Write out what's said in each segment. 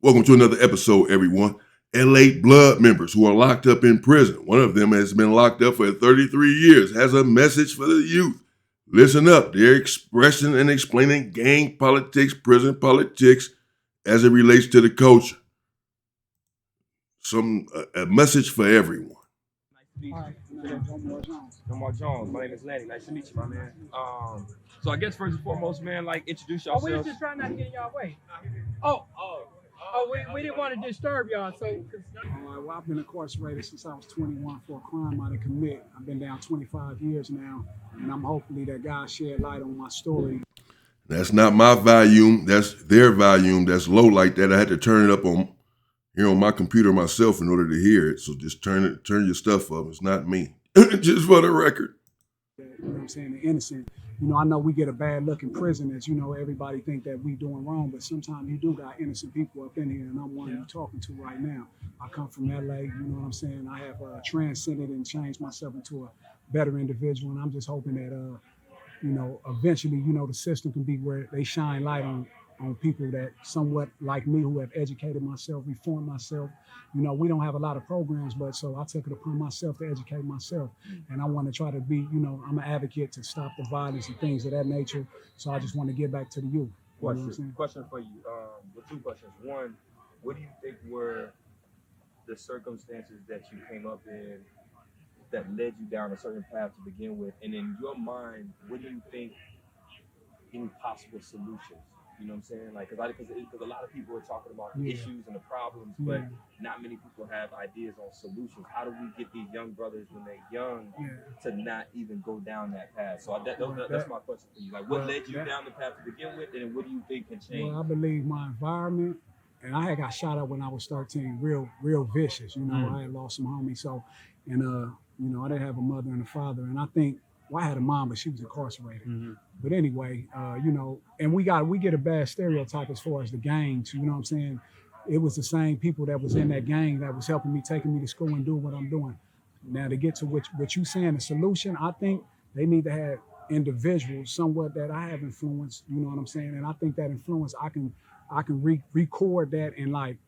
Welcome to another episode, everyone. LA Blood members who are locked up in prison. One of them has been locked up for 33 years, has a message for the youth. Listen up, they're expressing and explaining gang politics, prison politics as it relates to the culture. A message for everyone. Nice to meet you. Omar Jones. My name is Lanny. Nice to meet you, my man. So I guess first and foremost, man, like introduce Oh, we yourselves. was just trying not to get in y'all way. We didn't want to disturb y'all, so. Well, I've been incarcerated since I was 21 for a crime I didn't commit. I've been down 25 years now, and I'm hopefully that God shed light on my story. That's not my volume. That's their volume. That's low like that. I had to turn it up on my computer myself in order to hear it. So just turn your stuff up. It's not me. Just for the record. You know what I'm saying? The innocent. You know, I know we get a bad look in prison as, everybody think that we doing wrong, but sometimes you do got innocent people up in here, and I'm one you're talking to right now. I come from LA, you know what I'm saying? I have transcended and changed myself into a better individual, and I'm just hoping that, eventually, the system can be where they shine light on people that somewhat like me who have educated myself, reformed myself. We don't have a lot of programs, but so I took it upon myself to educate myself. And I want to try to be, I'm an advocate to stop the violence and things of that nature. So I just want to get back to the youth. Question for you. With two questions. One, what do you think were the circumstances that you came up in that led you down a certain path to begin with? And in your mind, what do you think any possible solutions? You know what I'm saying? Like, because a lot of people are talking about the issues and the problems, but not many people have ideas on solutions. How do we get these young brothers when they're young to not even go down that path? So that's my question for you. Like, what led you down the path to begin with, and what do you think can change? Well, I believe my environment, and I had got shot up when I was 13, real vicious. I had lost some homies, so, and I didn't have a mother and a father, and I think. Well, I had a mom, but she was incarcerated. Mm-hmm. But anyway, and we get a bad stereotype as far as the gangs. You know what I'm saying? It was the same people that was in that gang that was helping me, taking me to school and doing what I'm doing. Now to get to what you saying, the solution, I think they need to have individuals somewhat that I have influenced. You know what I'm saying? And I think that influence, I can record that and like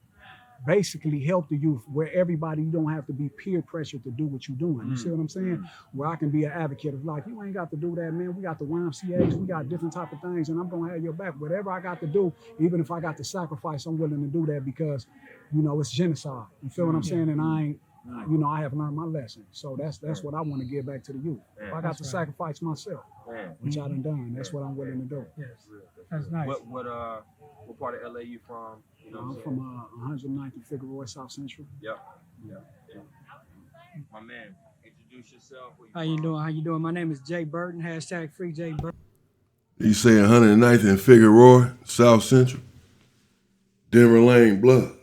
basically help the youth where everybody, you don't have to be peer pressured to do what you're doing. You see what I'm saying? Where I can be an advocate of like, you ain't got to do that, man. We got the YMCAs, we got different type of things, and I'm gonna have your back. Whatever I got to do, even if I got to sacrifice, I'm willing to do that because, it's genocide. You feel what I'm saying? And I ain't, I have learned my lesson. So that's what I want to give back to the youth. If I got to sacrifice myself, which I done, that's what I'm willing to do. Yes, that's nice. What part of LA you from? I'm from 109th and Figueroa, South Central. Yep. My man, introduce yourself. How you doing? My name is Jay Burton, #free Jay Burton. You say 109th and Figueroa, South Central, Denver Lane Blood.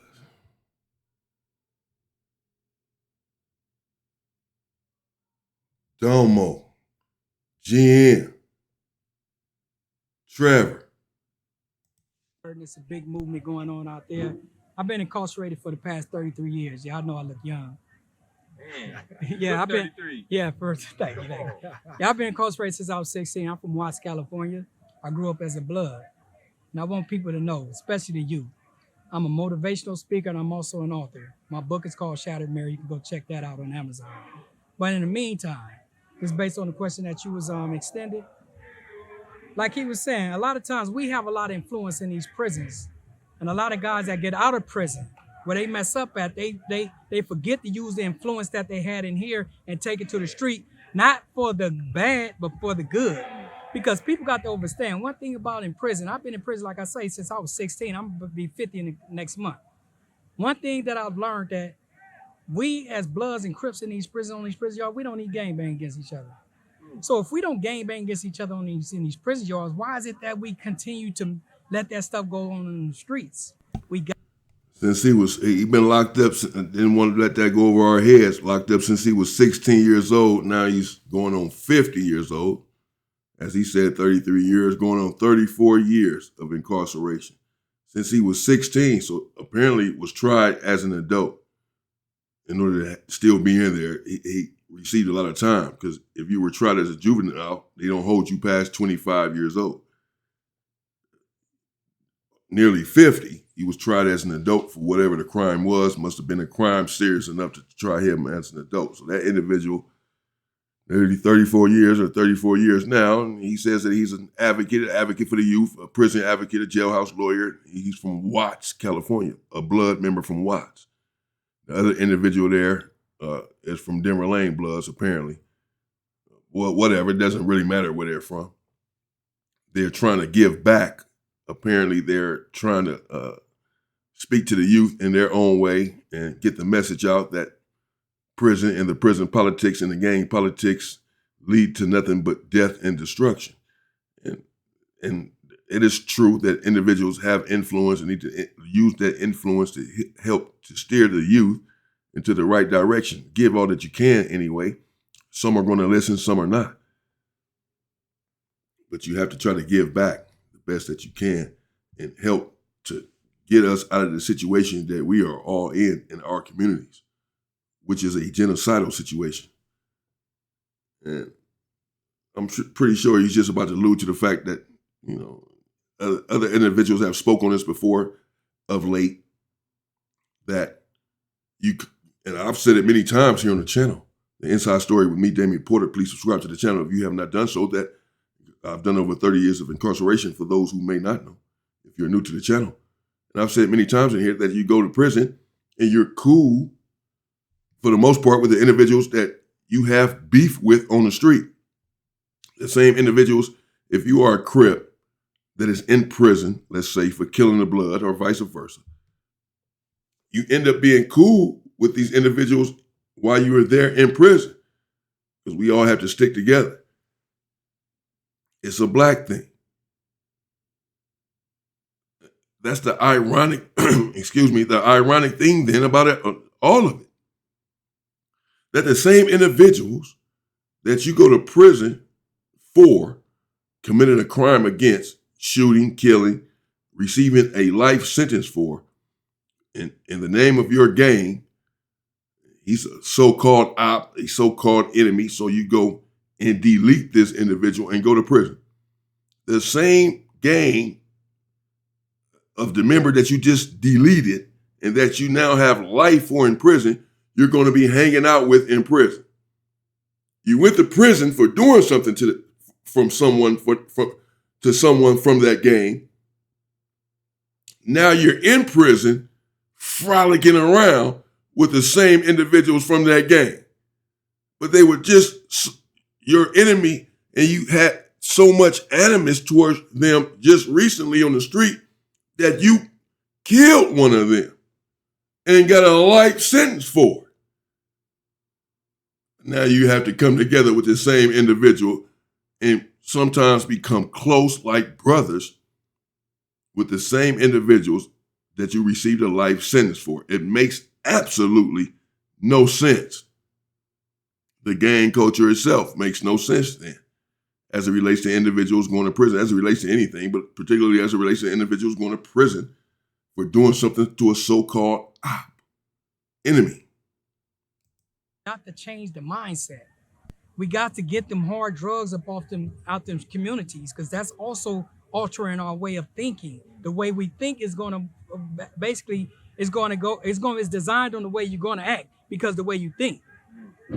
Domo, GN, Trevor. It's a big movement going on out there. I've been incarcerated for the past 33 years. Y'all know I look young. Man, I've been 33. Thank you. I've been incarcerated since I was 16. I'm from Watts, California. I grew up as a blood. And I want people to know, especially the youth, I'm a motivational speaker and I'm also an author. My book is called Shattered Mirror. You can go check that out on Amazon. But in the meantime, it's based on the question that you was extended. Like he was saying, a lot of times we have a lot of influence in these prisons. And a lot of guys that get out of prison, where they mess up at, they forget to use the influence that they had in here and take it to the street, not for the bad, but for the good. Because people got to understand one thing about in prison. I've been in prison, like I say, since I was 16. I'm going to be 50 in the next month. One thing that I've learned that we as Bloods and Crips in these prisons, y'all, we don't need gangbang against each other. So if we don't gangbang against each other in these prison yards, why is it that we continue to let that stuff go on in the streets? Since he been locked up, didn't want to let that go over our heads. Locked up since he was 16 years old. Now he's going on 50 years old. As he said, 33 years, going on 34 years of incarceration. Since he was 16, so apparently was tried as an adult. In order to still be in there, he received a lot of time because if you were tried as a juvenile, they don't hold you past 25 years old. nearly 50. He was tried as an adult for whatever the crime was. Must have been a crime serious enough to try him as an adult. So that individual, nearly 34 years or 34 years now, and he says that he's an advocate for the youth, a prison advocate, a jailhouse lawyer. He's from Watts, California, a blood member from Watts. The other individual there is from Denver Lane Bloods, apparently. Well, whatever, it doesn't really matter where they're from. They're trying to give back. Apparently, they're trying to speak to the youth in their own way and get the message out that prison and the prison politics and the gang politics lead to nothing but death and destruction. And it is true that individuals have influence and need to use that influence to help to steer the youth into the right direction. Give all that you can anyway. Some are going to listen, some are not. But you have to try to give back the best that you can and help to get us out of the situation that we are all in our communities, which is a genocidal situation. And I'm pretty sure he's just about to allude to the fact that, other individuals have spoke on this before of late, that and I've said it many times here on the channel, the Inside Story with me, Damian Porter. Please subscribe to the channel if you have not done so. That I've done over 30 years of incarceration, for those who may not know, if you're new to the channel. And I've said many times in here that you go to prison and you're cool, for the most part, with the individuals that you have beef with on the street. The same individuals, if you are a Crip that is in prison, let's say for killing the blood or vice versa, you end up being cool with these individuals while you are there in prison, because we all have to stick together. It's a black thing. That's the ironic, the ironic thing then about it, all of it. That the same individuals that you go to prison for committing a crime against, shooting, killing, receiving a life sentence for, in the name of your gang, he's a so-called op, a so-called enemy, so you go and delete this individual and go to prison. The same gang of the member that you just deleted and that you now have life for in prison, you're going to be hanging out with in prison. You went to prison for doing something to someone from that gang. Now you're in prison frolicking around with the same individuals from that gang. But they were just your enemy, and you had so much animus towards them just recently on the street that you killed one of them and got a life sentence for it. Now you have to come together with the same individual and sometimes become close like brothers with the same individuals that you received a life sentence for. It makes absolutely no sense. The gang culture itself makes no sense then, as it relates to individuals going to prison, as it relates to anything, but particularly as it relates to individuals going to prison for doing something to a so-called enemy. Got to change the mindset. We got to get them hard drugs up out them communities, because that's also altering our way of thinking. The way we think is going to it's designed on the way you're going to act, because the way you think.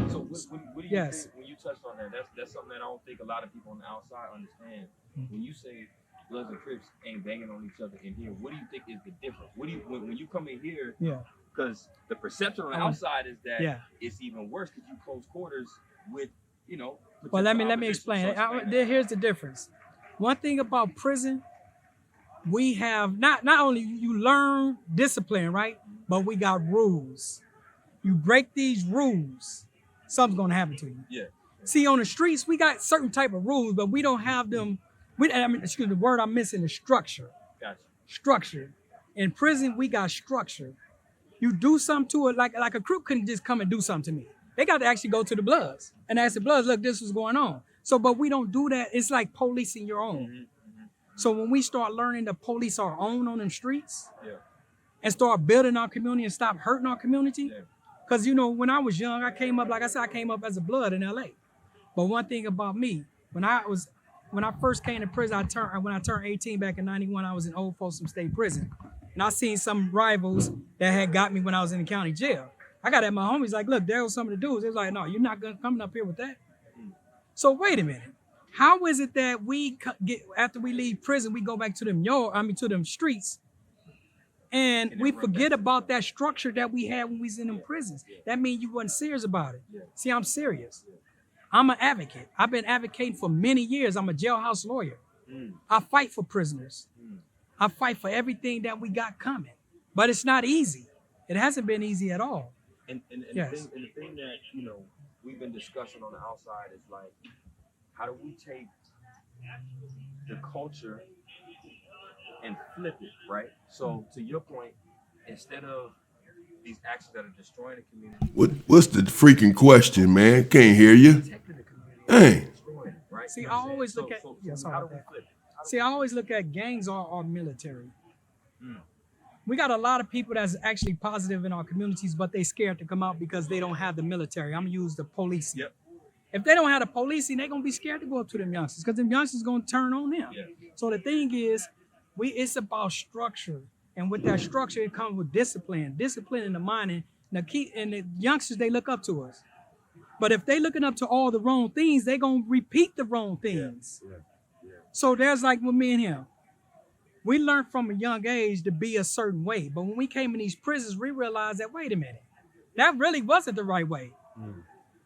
So what do you think when you touched on that? That's something that I don't think a lot of people on the outside understand. Mm-hmm. When you say Bloods and Crips ain't banging on each other in here, what do you think is the difference? What do you when you come in here? Yeah. Because the perception on the outside is that it's even worse because you close quarters with, Well, let me explain. Here's the difference. One thing about prison, we have not only you learn discipline, right? But we got rules. You break these rules, something's gonna happen to you. Yeah. See, on the streets, we got certain type of rules, but we don't have them. The word I'm missing is structure. Gotcha. Structure. In prison, we got structure. You do something to it, like a Crip couldn't just come and do something to me. They got to actually go to the Bloods and ask the Bloods, look, this is going on. So, but we don't do that. It's like policing your own. Mm-hmm. Mm-hmm. So when we start learning to police our own on them streets and start building our community and stop hurting our community, because, when I was young, I came up, like I said, I came up as a Blood in LA. But one thing about me, when I was when I first came to prison, when I turned 18 back in 91, I was in Old Folsom State Prison. And I seen some rivals that had got me when I was in the county jail. I got at my homies like, look, there was something to do. They was like, no, you're not coming up here with that. So wait a minute. How is it that we get, after we leave prison, we go back to to them streets, and we forget about that structure that we had when we was in them prisons? That means you wasn't serious about it. See, I'm serious. I'm an advocate. I've been advocating for many years. I'm a jailhouse lawyer. I fight for prisoners. I fight for everything that we got coming. But it's not easy. It hasn't been easy at all. And Yes. the thing that, you know, we've been discussing on the outside is like, how do we take the culture and flip it, right? So to your point, instead of these actions that are destroying the community, What's the freaking question, man? Can't hear you. protecting the community, Dang. destroying it, right? See, You I know what I'm always saying? look at- So yeah, sorry how do about we that. flip it? See, I always look at gangs are military. Mm. We got a lot of people that's actually positive in our communities, but they scared to come out because they don't have the military. I'm gonna use the policing. Yep. If they don't have the policing, they're gonna be scared to go up to them youngsters because them youngsters gonna turn on them. Yeah. So the thing is, it's about structure, and with that structure, it comes with discipline in the mind, and the youngsters, they look up to us. But if they looking up to all the wrong things, they gonna repeat the wrong things. Yeah. So there's like with me and him. We learned from a young age to be a certain way. But when we came in these prisons, we realized that, wait a minute, that really wasn't the right way.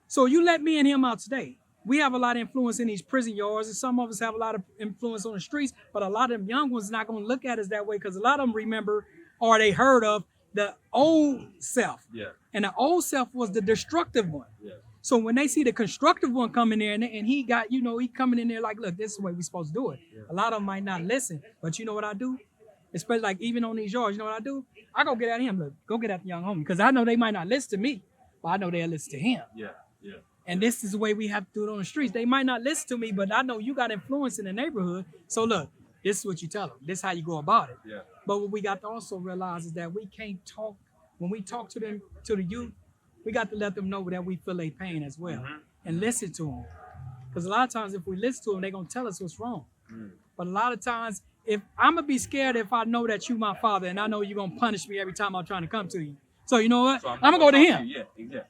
So you let me and him out today. We have a lot of influence in these prison yards, and some of us have a lot of influence on the streets, but a lot of them young ones not going to look at us that way because a lot of them remember or they heard of the old self. Yeah. And the old self was the destructive one. Yeah. So when they see the constructive one come in there and he got, he coming in there like, look, this is the way we're supposed to do it. Yeah. A lot of them might not listen, but you know what I do? Especially like even on these yards, you know what I do? I go get at him, look, go get at the young homie, because I know they might not listen to me, but I know they'll listen to him. Yeah. And this is the way we have to do it on the streets. They might not listen to me, but I know you got influence in the neighborhood. So look, this is what you tell them. This is how you go about it. Yeah. But what we got to also realize is that we can't talk, when we talk to them, to the youth, we got to let them know that we feel their pain as well and listen to them. Because a lot of times if we listen to them, they're going to tell us what's wrong. But a lot of times, if I'm going to be scared if I know that you my father and I know you're going to punish me every time I'm trying to come to you. So you know what? So I'm going to go to him. Yeah.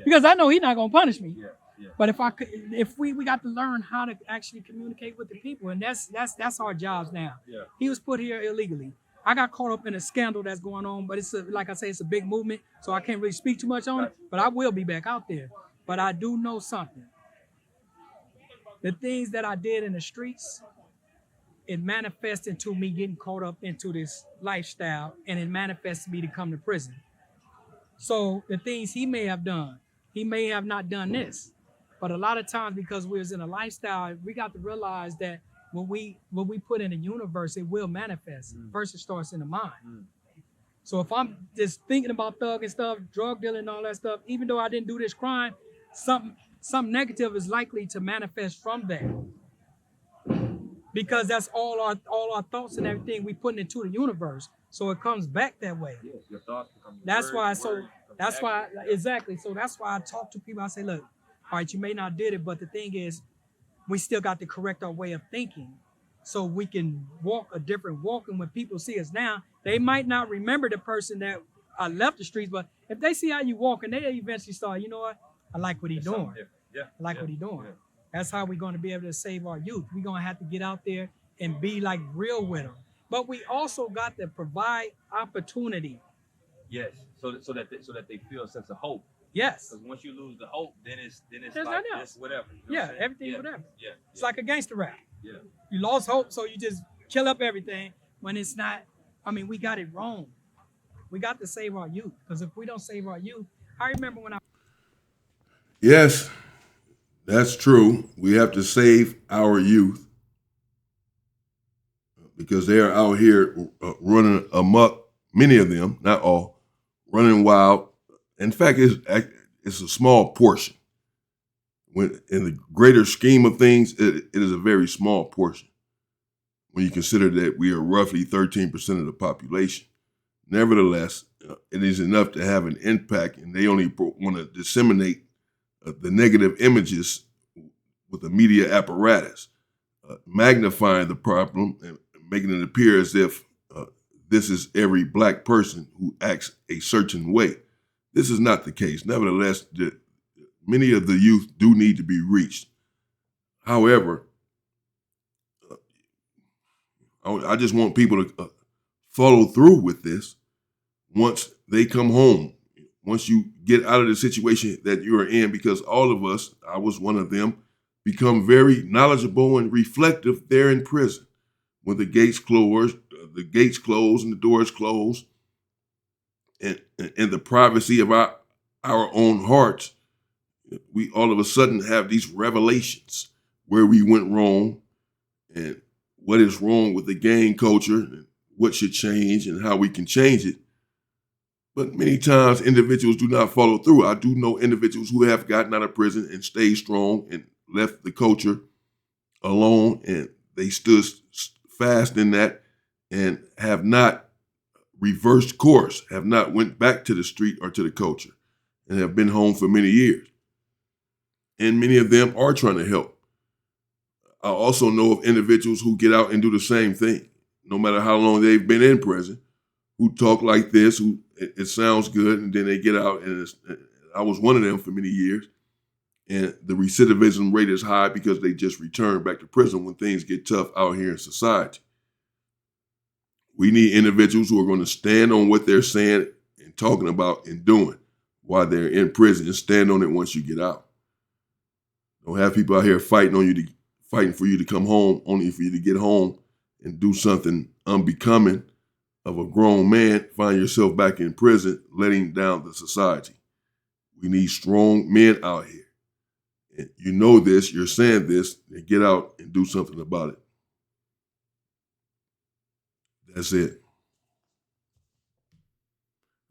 Because I know he's not going to punish me. Yeah. But if we got to learn how to actually communicate with the people, and that's our jobs now. Yeah. He was put here illegally. I got caught up in a scandal that's going on, but like I say, it's a big movement, so I can't really speak too much on it. But I will be back out there. But I do know something. The things that I did in the streets, it manifests into me getting caught up into this lifestyle, and it manifests me to come to prison. So the things he may have done, he may have not done this. But a lot of times, because we was in a lifestyle, we got to realize that when we put in the universe, it will manifest. First, it starts in the mind. So if I'm just thinking about thug and stuff, drug dealing and all that stuff, even though I didn't do this crime, something negative is likely to manifest from that. Because that's all our thoughts and everything we put into the universe. So it comes back that way. Yeah. Your thoughts become That's why exactly. So that's why I talk to people. I say, look, all right, you may not did it, but the thing is, we still got to correct our way of thinking so we can walk a different walk. And when people see us now, they might not remember the person that I left the streets, but if they see how you walk, and they eventually start, you know what? I like what he's doing. Yeah. I like what he's doing. Yeah. That's how we're going to be able to save our youth. We're going to have to get out there and be like real with them. But we also got to provide opportunity. Yes. So that they feel a sense of hope. Yes. Because once you lose the hope, then it's There's like nothing this else. whatever. You know what I'm saying? Everything whatever. Yeah. It's like a gangster rap. Yeah. You lost hope, so you just kill up everything when it's not. I mean, we got it wrong. We got to save our youth, because if we don't save our youth, I remember when I. Yes, that's true. We have to save our youth because they are out here running amok. Many of them, not all, running wild. In fact, it's a small portion. When in the greater scheme of things, it is a very small portion. When you consider that we are roughly 13% of the population. Nevertheless, it is enough to have an impact, and they only want to disseminate the negative images with the media apparatus. magnifying the problem and making it appear as if this is every black person who acts a certain way. This is not the case. Nevertheless, many of the youth do need to be reached. However, I just want people to follow through with this once they come home, once you get out of the situation that you're in, because all of us, I was one of them, become very knowledgeable and reflective there in prison. When the gates close and the doors close, and the privacy of our own hearts, we all of a sudden have these revelations where we went wrong and what is wrong with the gang culture and what should change and how we can change it. But many times individuals do not follow through. I do know individuals who have gotten out of prison and stayed strong and left the culture alone, and they stood fast in that and have not reversed course, have not went back to the street or to the culture, and have been home for many years. And many of them are trying to help. I also know of individuals who get out and do the same thing, no matter how long they've been in prison, who talk like this, who it sounds good, and then they get out, and I was one of them for many years, and the recidivism rate is high because they just return back to prison when things get tough out here in society. We need individuals who are going to stand on what they're saying and talking about and doing while they're in prison, and stand on it once you get out. Don't have people out here fighting for you to come home, only for you to get home and do something unbecoming of a grown man, find yourself back in prison, letting down the society. We need strong men out here. And you know this, you're saying this, and get out and do something about it. That's it.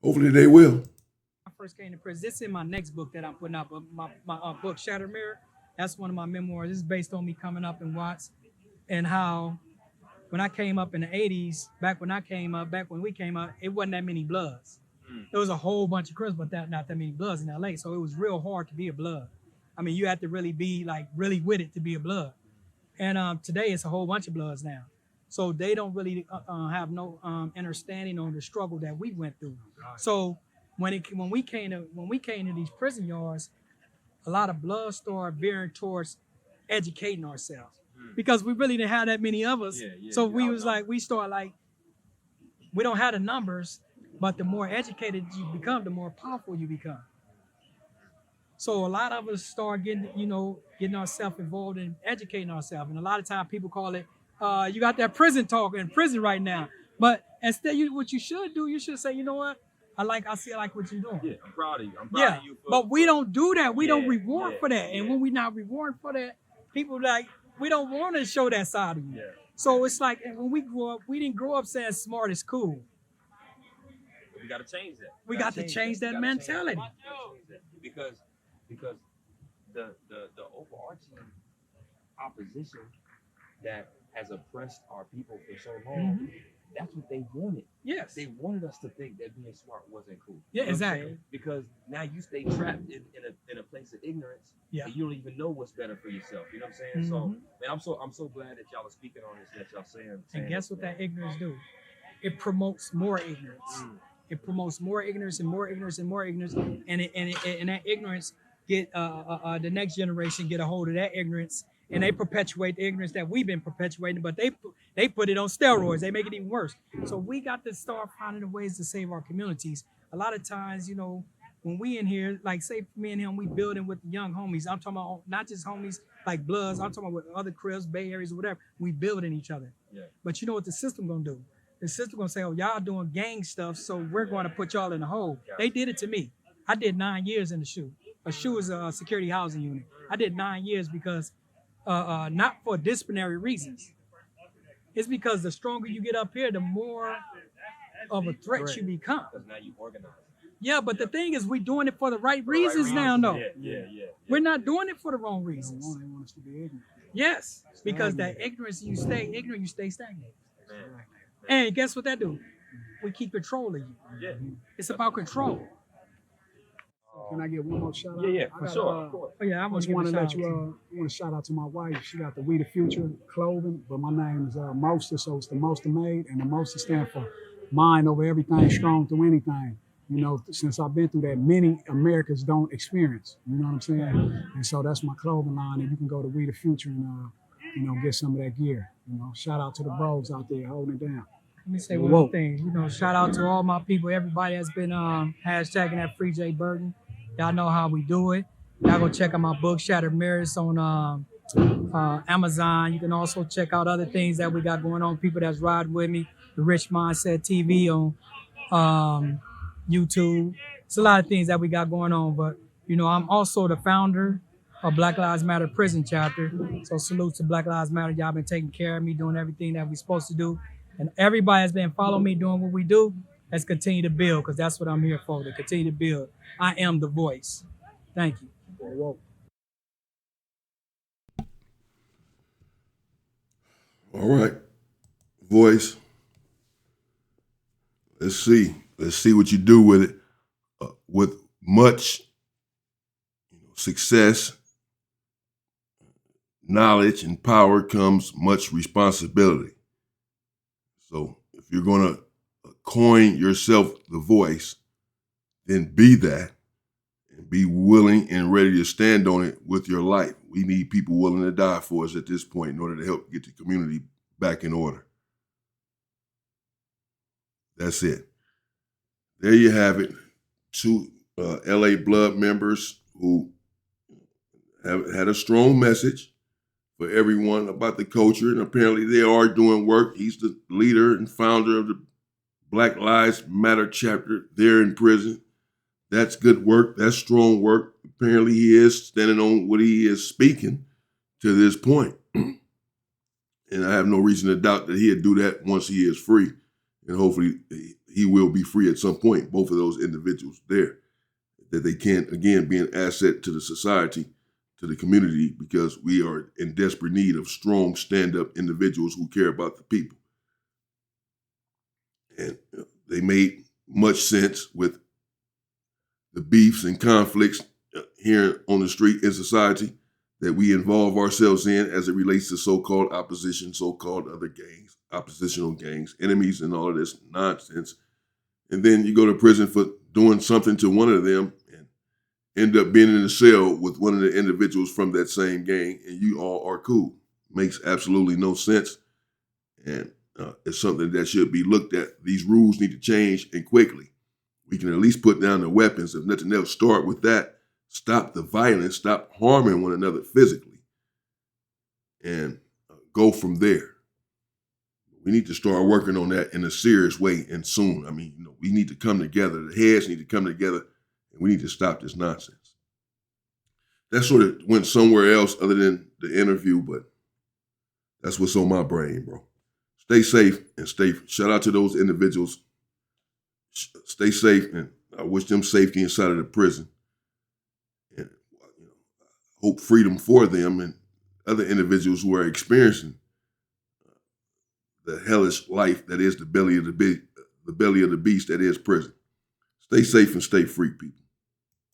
Hopefully they will. I first came to prison. This is in my next book that I'm putting out, but my book, Shattered Mirror, that's one of my memoirs. This is based on me coming up in Watts and how when I came up in the 80s, back when we came up, it wasn't that many Bloods. There was a whole bunch of Crips, but not that many Bloods in LA. So it was real hard to be a Blood. I mean, you had to really be really with it to be a Blood. And today it's a whole bunch of Bloods now. So they don't really have no understanding on the struggle that we went through. So when we came to these prison yards, a lot of Bloods started veering towards educating ourselves because we really didn't have that many of us. So we don't have the numbers, but the more educated you become, the more powerful you become. So a lot of us start getting ourselves involved in educating ourselves. And a lot of times people call it, you got that prison talk in prison right now. But instead, what you should do, you should say, you know what? I like what you're doing. Yeah, I'm proud of you. I'm proud of you. But we don't do that. We don't reward for that. And when we not reward for that, people we don't want to show that side of you. Yeah. So it's like when we grew up, we didn't grow up saying smart is cool. We got to change that. We got to change that mentality. Because the overarching opposition that has oppressed our people for so long, that's what they wanted. Yes. They wanted us to think that being smart wasn't cool. Yeah, exactly. Because now you stay trapped in a place of ignorance. Yeah. And you don't even know what's better for yourself. You know what I'm saying? So, man, I'm so glad that y'all are speaking on this, that y'all saying. And guess what that ignorance do? It promotes more ignorance. It promotes more ignorance and more ignorance and more ignorance. And that ignorance get the next generation get a hold of that ignorance. And they perpetuate the ignorance that we've been perpetuating, but they put it on steroids. They make it even worse. So we got to start finding ways to save our communities. A lot of times, when we in here, like say me and him, we building with the young homies. I'm talking about not just homies like Bloods. I'm talking about with other Crips, Bay Areas, or whatever. We building each other. Yeah. But you know what the system gonna do? The system gonna say, oh, y'all doing gang stuff, so we're gonna put y'all in the hole. Yeah. They did it to me. I did 9 years in the SHU. A SHU is a security housing unit. I did 9 years because not for disciplinary reasons. It's because the stronger you get up here, the more of a threat you become. Because now you organize. Yeah, but the thing is, we're doing it for the right reasons now, though. Yeah. We're not doing it for the wrong reasons. They want us to be ignorant. Yes, because that ignorance, you stay ignorant, you stay stagnant. And guess what that do? We keep controlling you. Yeah. It's about control. Can I get one more shout out? Yeah, I for got, sure. Of course. Oh yeah, I I want just to want to give a let shout you, out to I want to shout out to my wife. She got the We the Future clothing, but my name is Moster, so it's the Moster Made, and the Moster stand for mind over everything, strong through anything. You know, since I've been through that, many Americans don't experience. You know what I'm saying? And so that's my clothing line, and you can go to We the Future and get some of that gear. You know, shout out to the bros out there holding it down. Let me say one Whoa. more thing. You know, shout out to all my people, everybody that's been hashtagging that Free J Burton. Y'all know how we do it. Y'all go check out my book, Shattered Mirrors, on Amazon. You can also check out other things that we got going on. People that's riding with me, the Rich Mindset TV on YouTube. It's a lot of things that we got going on. But you know, I'm also the founder of Black Lives Matter Prison Chapter. So salute to Black Lives Matter. Y'all been taking care of me, doing everything that we supposed to do. And everybody has been following me doing what we do. Let's continue to build, because that's what I'm here for, to continue to build. I am the voice. Thank you. Whoa. All right, voice. Let's see. Let's see what you do with it. With much success, knowledge, and power comes much responsibility. So if you're going to coin yourself the voice, then be that and be willing and ready to stand on it with your life. We need people willing to die for us at this point in order to help get the community back in order. That's it. There you have it. 2 LA Blood members who have had a strong message for everyone about the culture, and apparently they are doing work. He's the leader and founder of the Black Lives Matter chapter there in prison. That's good work. That's strong work. Apparently he is standing on what he is speaking to this point. And I have no reason to doubt that he'll do that once he is free. And hopefully he will be free at some point, both of those individuals there, that they can, again, be an asset to the society, to the community, because we are in desperate need of strong stand-up individuals who care about the people. And they made much sense with the beefs and conflicts here on the street in society that we involve ourselves in as it relates to so-called opposition, so-called other gangs, oppositional gangs, enemies, and all of this nonsense. And then you go to prison for doing something to one of them and end up being in a cell with one of the individuals from that same gang, and you all are cool. Makes absolutely no sense. And it's something that should be looked at. These rules need to change, and quickly. We can at least put down the weapons. If nothing else, start with that. Stop the violence. Stop harming one another physically. And go from there. We need to start working on that in a serious way and soon. I mean, we need to come together. The heads need to come together, and we need to stop this nonsense. That sort of went somewhere else other than the interview, but that's what's on my brain, bro. Stay safe and shout out to those individuals. Stay safe, and I wish them safety inside of the prison. And hope freedom for them and other individuals who are experiencing the hellish life that is the belly of the beast that is prison. Stay safe and stay free, people.